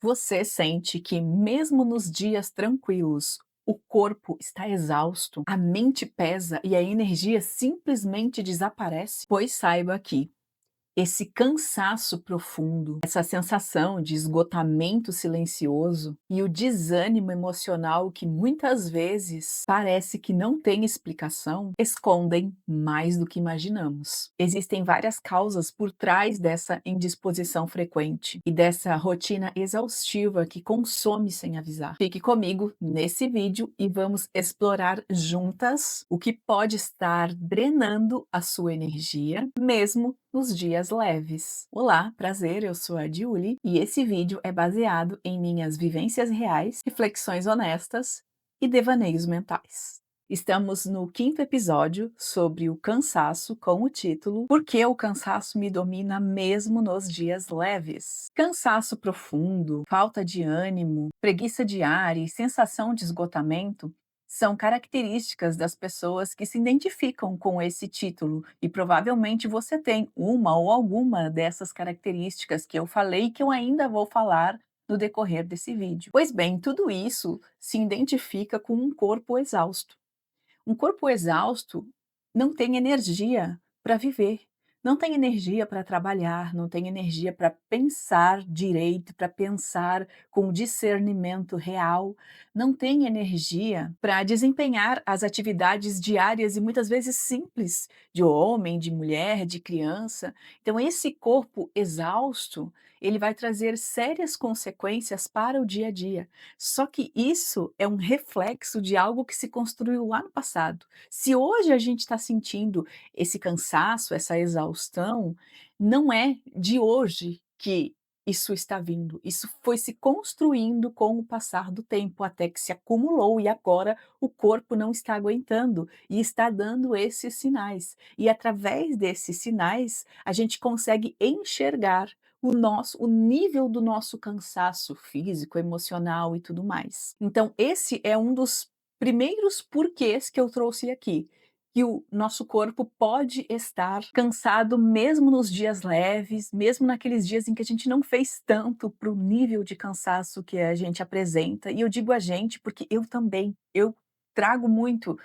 Você sente que, mesmo nos dias tranquilos, o corpo está exausto, a mente pesa e a energia simplesmente desaparece? Pois saiba que esse cansaço profundo, essa sensação de esgotamento silencioso e o desânimo emocional que muitas vezes parece que não tem explicação, escondem mais do que imaginamos. Existem várias causas por trás dessa indisposição frequente e dessa rotina exaustiva que consome sem avisar. Fique comigo nesse vídeo e vamos explorar juntas o que pode estar drenando a sua energia, mesmo nos dias leves. Olá, prazer, eu sou a Diuli e esse vídeo é baseado em minhas vivências reais, reflexões honestas e devaneios mentais. Estamos no quinto episódio sobre o cansaço com o título Por que o cansaço me domina mesmo nos dias leves? Cansaço profundo, falta de ânimo, preguiça diária e sensação de esgotamento são características das pessoas que se identificam com esse título e provavelmente você tem uma ou alguma dessas características que eu falei e que eu ainda vou falar no decorrer desse vídeo. Pois bem, tudo isso se identifica com um corpo exausto. Um corpo exausto não tem energia para viver, não tem energia para trabalhar, não tem energia para pensar direito, para pensar com discernimento real, não tem energia para desempenhar as atividades diárias e muitas vezes simples de homem, de mulher, de criança. Então, esse corpo exausto, ele vai trazer sérias consequências para o dia a dia. Só que isso é um reflexo de algo que se construiu lá no passado. Se hoje a gente está sentindo esse cansaço, essa exaustão, não é de hoje que isso está vindo. Isso foi se construindo com o passar do tempo, até que se acumulou e agora o corpo não está aguentando e está dando esses sinais. E através desses sinais, a gente consegue enxergar o nível do nosso cansaço físico, emocional e tudo mais. Então esse é um dos primeiros porquês que eu trouxe aqui, que o nosso corpo pode estar cansado mesmo nos dias leves, mesmo naqueles dias em que a gente não fez tanto para o nível de cansaço que a gente apresenta, e eu digo a gente porque eu também, eu trago muito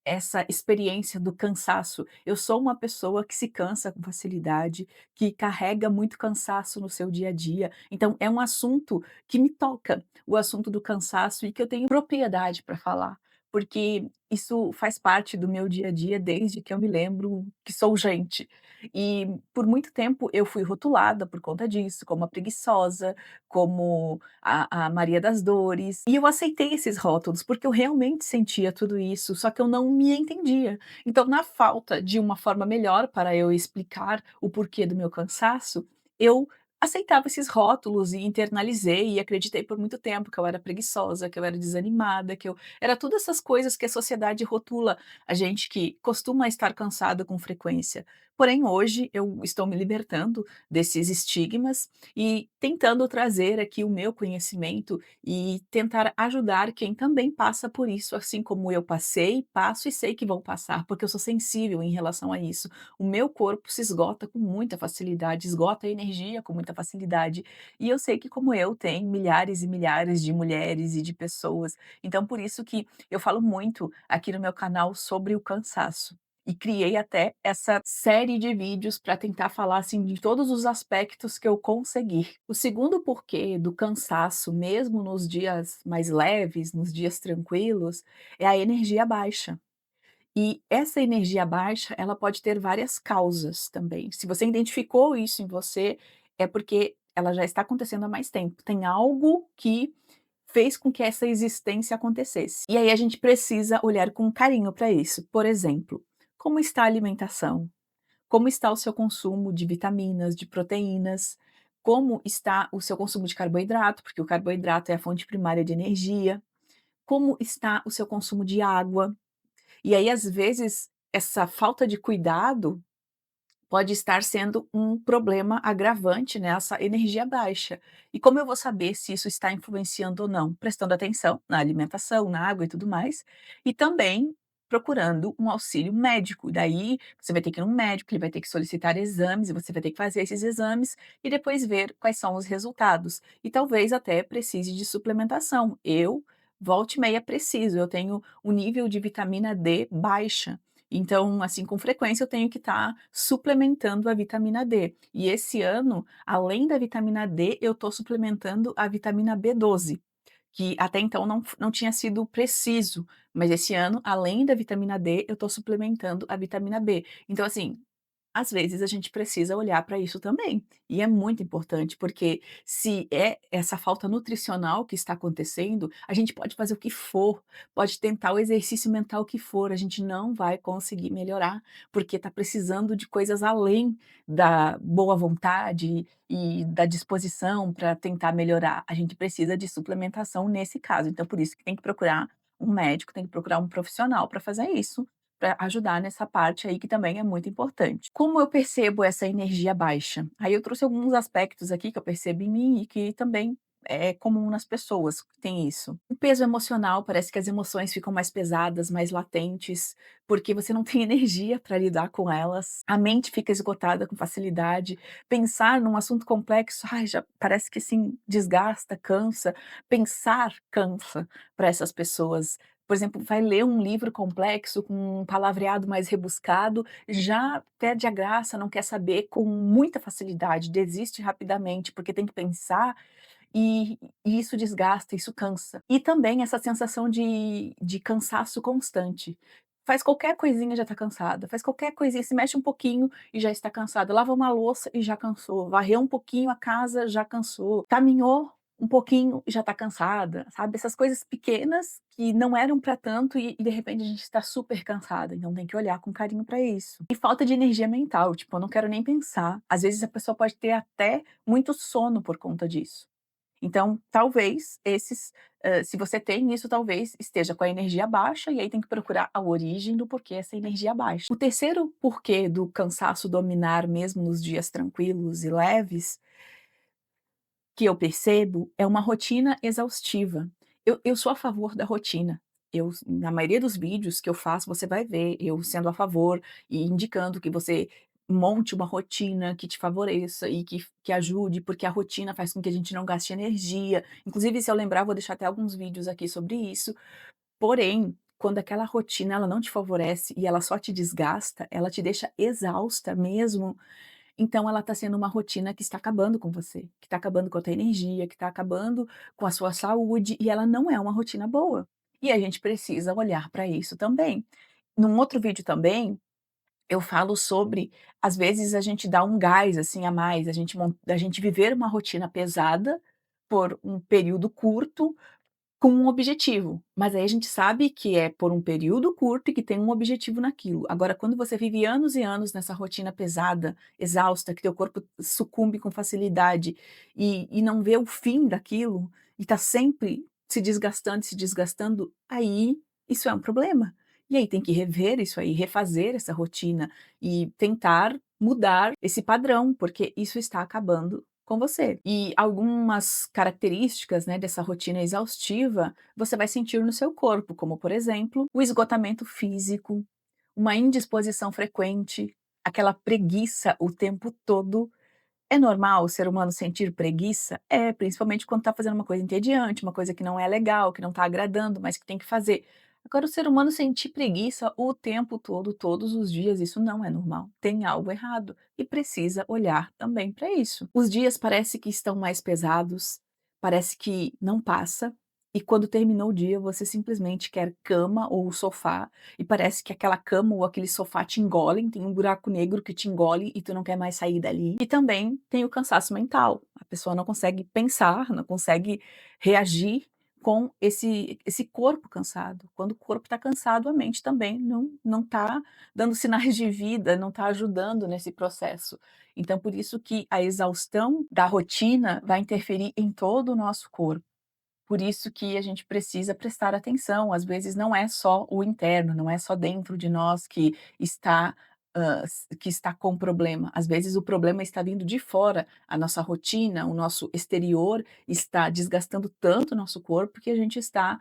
essa experiência do cansaço. Eu sou uma pessoa que se cansa com facilidade, que carrega muito cansaço no seu dia a dia, então é um assunto que me toca, o assunto do cansaço e que eu tenho propriedade para falar, porque isso faz parte do meu dia a dia desde que eu me lembro que sou gente. E por muito tempo eu fui rotulada por conta disso, como a preguiçosa, como a Maria das Dores, e eu aceitei esses rótulos, porque eu realmente sentia tudo isso, só que eu não me entendia. Então, na falta de uma forma melhor para eu explicar o porquê do meu cansaço, eu aceitava esses rótulos e internalizei e acreditei por muito tempo que eu era preguiçosa, que eu era desanimada, que eu era todas essas coisas que a sociedade rotula a gente que costuma estar cansada com frequência. Porém, hoje eu estou me libertando desses estigmas e tentando trazer aqui o meu conhecimento e tentar ajudar quem também passa por isso, assim como eu passei, passo e sei que vou passar, porque eu sou sensível em relação a isso. O meu corpo se esgota com muita facilidade, esgota a energia com muita facilidade. E eu sei que, como eu, tem milhares e milhares de mulheres e de pessoas. Então, por isso que eu falo muito aqui no meu canal sobre o cansaço. E criei até essa série de vídeos para tentar falar, assim, de todos os aspectos que eu conseguir. O segundo porquê do cansaço, mesmo nos dias mais leves, nos dias tranquilos, é a energia baixa. E essa energia baixa, ela pode ter várias causas também. Se você identificou isso em você, é porque ela já está acontecendo há mais tempo. Tem algo que fez com que essa existência acontecesse. E aí a gente precisa olhar com carinho para isso. Por exemplo, como está a alimentação? Como está o seu consumo de vitaminas, de proteínas? Como está o seu consumo de carboidrato? Porque o carboidrato é a fonte primária de energia. Como está o seu consumo de água? E aí, às vezes, essa falta de cuidado pode estar sendo um problema agravante nessa energia baixa. E como eu vou saber se isso está influenciando ou não? Prestando atenção na alimentação, na água e tudo mais. E também procurando um auxílio médico. Daí você vai ter que ir num médico, ele vai ter que solicitar exames, e você vai ter que fazer esses exames e depois ver quais são os resultados. E talvez até precise de suplementação. Eu, volta e meia, preciso. Eu tenho um nível de vitamina D baixa. Então, assim, com frequência eu tenho que estar suplementando a vitamina D. E esse ano, além da vitamina D, eu estou suplementando a vitamina B12, que até então não tinha sido preciso, mas esse ano, além da vitamina D, eu estou suplementando a vitamina B. Então, assim, às vezes a gente precisa olhar para isso também, e é muito importante, porque se é essa falta nutricional que está acontecendo, a gente pode fazer o que for, pode tentar o exercício mental que for, a gente não vai conseguir melhorar, porque está precisando de coisas além da boa vontade e da disposição para tentar melhorar. A gente precisa de suplementação nesse caso, então por isso que tem que procurar um médico, tem que procurar um profissional para fazer isso, para ajudar nessa parte aí que também é muito importante. Como eu percebo essa energia baixa? Aí eu trouxe alguns aspectos aqui que eu percebo em mim e que também é comum nas pessoas que têm isso. O peso emocional, parece que as emoções ficam mais pesadas, mais latentes, porque você não tem energia para lidar com elas. A mente fica esgotada com facilidade. Pensar num assunto complexo, ai, já parece que assim desgasta, cansa. Pensar cansa para essas pessoas. Por exemplo, vai ler um livro complexo, com um palavreado mais rebuscado, já perde a graça, não quer saber com muita facilidade, desiste rapidamente, porque tem que pensar, e isso desgasta, isso cansa. E também essa sensação de cansaço constante. Faz qualquer coisinha já está cansada, faz qualquer coisinha, se mexe um pouquinho e já está cansada, lava uma louça e já cansou, varreu um pouquinho a casa, já cansou, caminhou um pouquinho e já está cansada, sabe, essas coisas pequenas que não eram para tanto e de repente a gente está super cansada, então tem que olhar com carinho para isso. E falta de energia mental, tipo, eu não quero nem pensar, às vezes a pessoa pode ter até muito sono por conta disso. Então, talvez se você tem isso, talvez esteja com a energia baixa, e aí tem que procurar a origem do porquê essa energia baixa. O terceiro porquê do cansaço dominar mesmo nos dias tranquilos e leves, que eu percebo, é uma rotina exaustiva. Eu sou a favor da rotina. Na maioria dos vídeos que eu faço, você vai ver eu sendo a favor e indicando que você monte uma rotina que te favoreça e que ajude, porque a rotina faz com que a gente não gaste energia. Inclusive, se eu lembrar, vou deixar até alguns vídeos aqui sobre isso. Porém, quando aquela rotina ela não te favorece e ela só te desgasta, ela te deixa exausta mesmo, então ela está sendo uma rotina que está acabando com você, que está acabando com a tua energia, que está acabando com a sua saúde, e ela não é uma rotina boa. E a gente precisa olhar para isso também. Num outro vídeo também, eu falo sobre, às vezes, a gente dá um gás, assim, a mais, a gente viver uma rotina pesada por um período curto, com um objetivo, mas aí a gente sabe que é por um período curto e que tem um objetivo naquilo. Agora, quando você vive anos e anos nessa rotina pesada, exausta, que teu corpo sucumbe com facilidade e não vê o fim daquilo, e está sempre se desgastando, aí isso é um problema. E aí tem que rever isso aí, refazer essa rotina e tentar mudar esse padrão, porque isso está acabando com você. E algumas características, né, dessa rotina exaustiva, você vai sentir no seu corpo, como por exemplo, o esgotamento físico, uma indisposição frequente, aquela preguiça o tempo todo. É normal o ser humano sentir preguiça? É, principalmente quando está fazendo uma coisa entediante, uma coisa que não é legal, que não está agradando, mas que tem que fazer. Agora, o ser humano sentir preguiça o tempo todo, todos os dias, isso não é normal. Tem algo errado e precisa olhar também para isso. Os dias parece que estão mais pesados, parece que não passa, e quando terminou o dia, você simplesmente quer cama ou sofá, e parece que aquela cama ou aquele sofá te engolem, tem um buraco negro que te engole e tu não quer mais sair dali. E também tem o cansaço mental, a pessoa não consegue pensar, não consegue reagir com esse corpo cansado. Quando o corpo está cansado, a mente também não está dando sinais de vida, não está ajudando nesse processo. Então por isso que a exaustão da rotina vai interferir em todo o nosso corpo. Por isso que a gente precisa prestar atenção, às vezes não é só o interno, não é só dentro de nós que está com problema, às vezes o problema está vindo de fora, a nossa rotina, o nosso exterior está desgastando tanto o nosso corpo que a gente está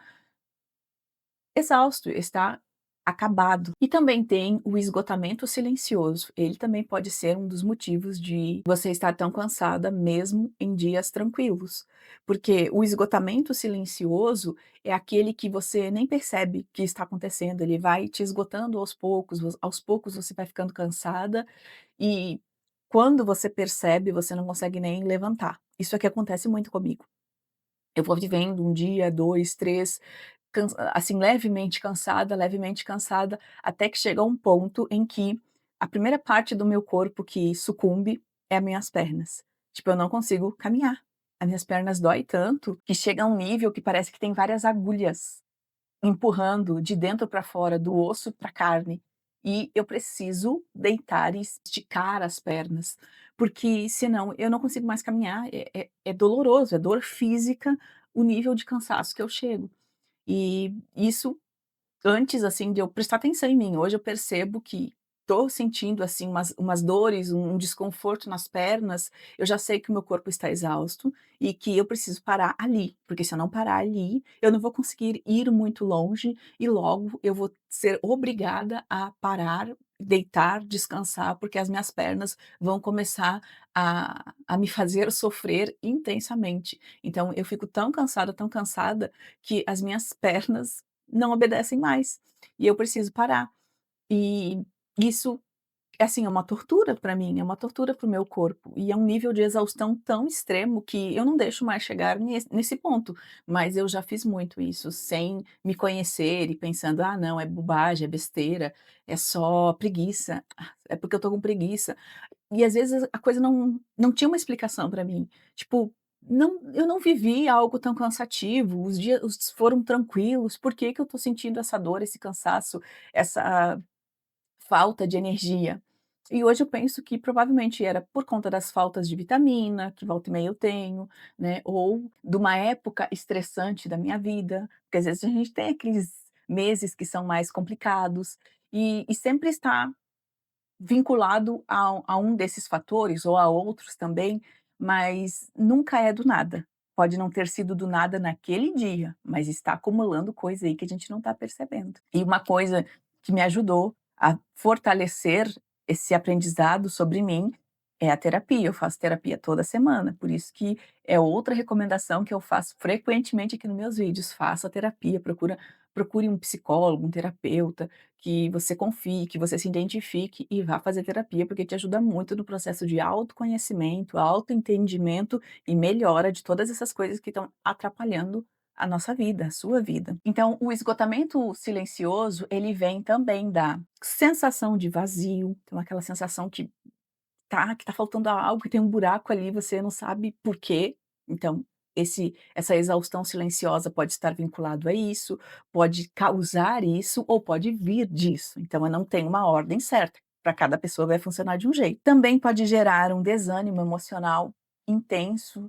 exausto, está acabado. E também tem o esgotamento silencioso. Ele também pode ser um dos motivos de você estar tão cansada mesmo em dias tranquilos. Porque o esgotamento silencioso é aquele que você nem percebe que está acontecendo, ele vai te esgotando aos poucos você vai ficando cansada e quando você percebe, você não consegue nem levantar. Isso aqui acontece muito comigo. Eu vou vivendo um dia, 2, 3, assim, levemente cansada, até que chega um ponto em que a primeira parte do meu corpo que sucumbe é as minhas pernas. Tipo, eu não consigo caminhar. As minhas pernas dói tanto que chega a um nível que parece que tem várias agulhas empurrando de dentro para fora, do osso para a carne, e eu preciso deitar e esticar as pernas, porque senão eu não consigo mais caminhar, é doloroso, é dor física o nível de cansaço que eu chego. E isso antes, assim, de eu prestar atenção em mim, hoje eu percebo que estou sentindo, assim, umas dores, um desconforto nas pernas, eu já sei que o meu corpo está exausto e que eu preciso parar ali, porque se eu não parar ali, eu não vou conseguir ir muito longe e logo eu vou ser obrigada a parar, deitar, descansar, porque as minhas pernas vão começar a me fazer sofrer intensamente. Então eu fico tão cansada, que as minhas pernas não obedecem mais, e eu preciso parar. E isso, assim, é uma tortura para mim, é uma tortura para o meu corpo, e é um nível de exaustão tão extremo que eu não deixo mais chegar nesse ponto, mas eu já fiz muito isso sem me conhecer e pensando: "Ah não, é bobagem, é besteira, é só preguiça, é porque eu tô com preguiça". E às vezes a coisa não tinha uma explicação para mim, tipo, eu não vivi algo tão cansativo, os dias foram tranquilos, por que que eu tô sentindo essa dor, esse cansaço, essa falta de energia? E hoje eu penso que provavelmente era por conta das faltas de vitamina, que volta e meia eu tenho, né, ou de uma época estressante da minha vida, porque às vezes a gente tem aqueles meses que são mais complicados, e sempre está vinculado a um desses fatores ou a outros também, mas nunca é do nada. Pode não ter sido do nada naquele dia, mas está acumulando coisa aí que a gente não está percebendo. E uma coisa que me ajudou a fortalecer esse aprendizado sobre mim é a terapia. Eu faço terapia toda semana, por isso que é outra recomendação que eu faço frequentemente aqui nos meus vídeos. Faça terapia, procure um psicólogo, um terapeuta, que você confie, que você se identifique e vá fazer terapia, porque te ajuda muito no processo de autoconhecimento, autoentendimento e melhora de todas essas coisas que estão atrapalhando a nossa vida, a sua vida. Então, o esgotamento silencioso, ele vem também da sensação de vazio, então aquela sensação que tá faltando algo, que tem um buraco ali, você não sabe por quê. Então, essa exaustão silenciosa pode estar vinculado a isso, pode causar isso ou pode vir disso. Então, eu não tenho uma ordem certa, para cada pessoa vai funcionar de um jeito. Também pode gerar um desânimo emocional intenso,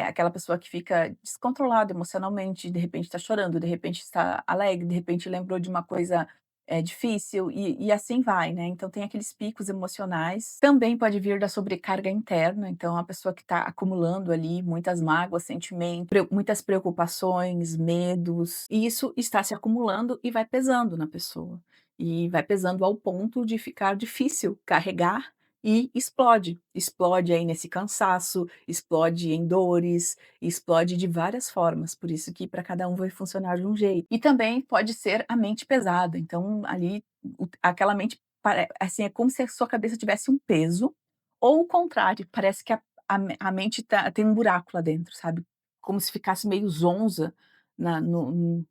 aquela pessoa que fica descontrolada emocionalmente, de repente está chorando, de repente está alegre, de repente lembrou de uma coisa é difícil e assim vai, né, então tem aqueles picos emocionais. Também pode vir da sobrecarga interna, então a pessoa que está acumulando ali muitas mágoas, sentimentos, muitas preocupações, medos, e isso está se acumulando e vai pesando na pessoa. E vai pesando ao ponto de ficar difícil carregar e explode. Explode aí nesse cansaço, explode em dores, explode de várias formas, por isso que para cada um vai funcionar de um jeito. E também pode ser a mente pesada, então ali aquela mente assim, é como se a sua cabeça tivesse um peso, ou o contrário, parece que a mente tem um buraco lá dentro, sabe, como se ficasse meio zonza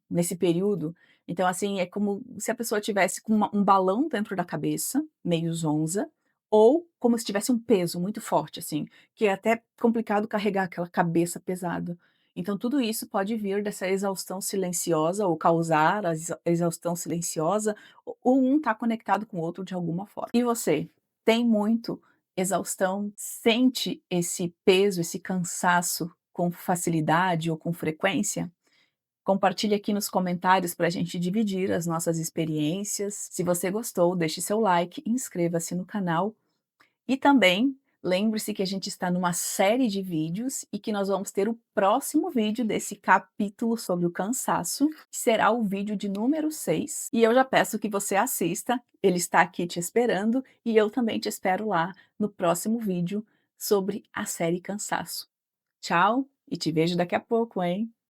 nesse período. Então assim, é como se a pessoa tivesse com um balão dentro da cabeça, meio zonza, ou como se tivesse um peso muito forte, assim, que é até complicado carregar aquela cabeça pesada. Então tudo isso pode vir dessa exaustão silenciosa ou causar a exaustão silenciosa, ou um está conectado com o outro de alguma forma. E você, tem muito exaustão? Sente esse peso, esse cansaço com facilidade ou com frequência? Compartilhe aqui nos comentários para a gente dividir as nossas experiências. Se você gostou, deixe seu like, inscreva-se no canal e também Lembre-se que a gente está numa série de vídeos e que nós vamos ter o próximo vídeo desse capítulo sobre o cansaço, que será o vídeo de número 6. E eu já peço que você assista, ele está aqui te esperando e eu também te espero lá no próximo vídeo sobre a série Cansaço. Tchau e te vejo daqui a pouco, hein?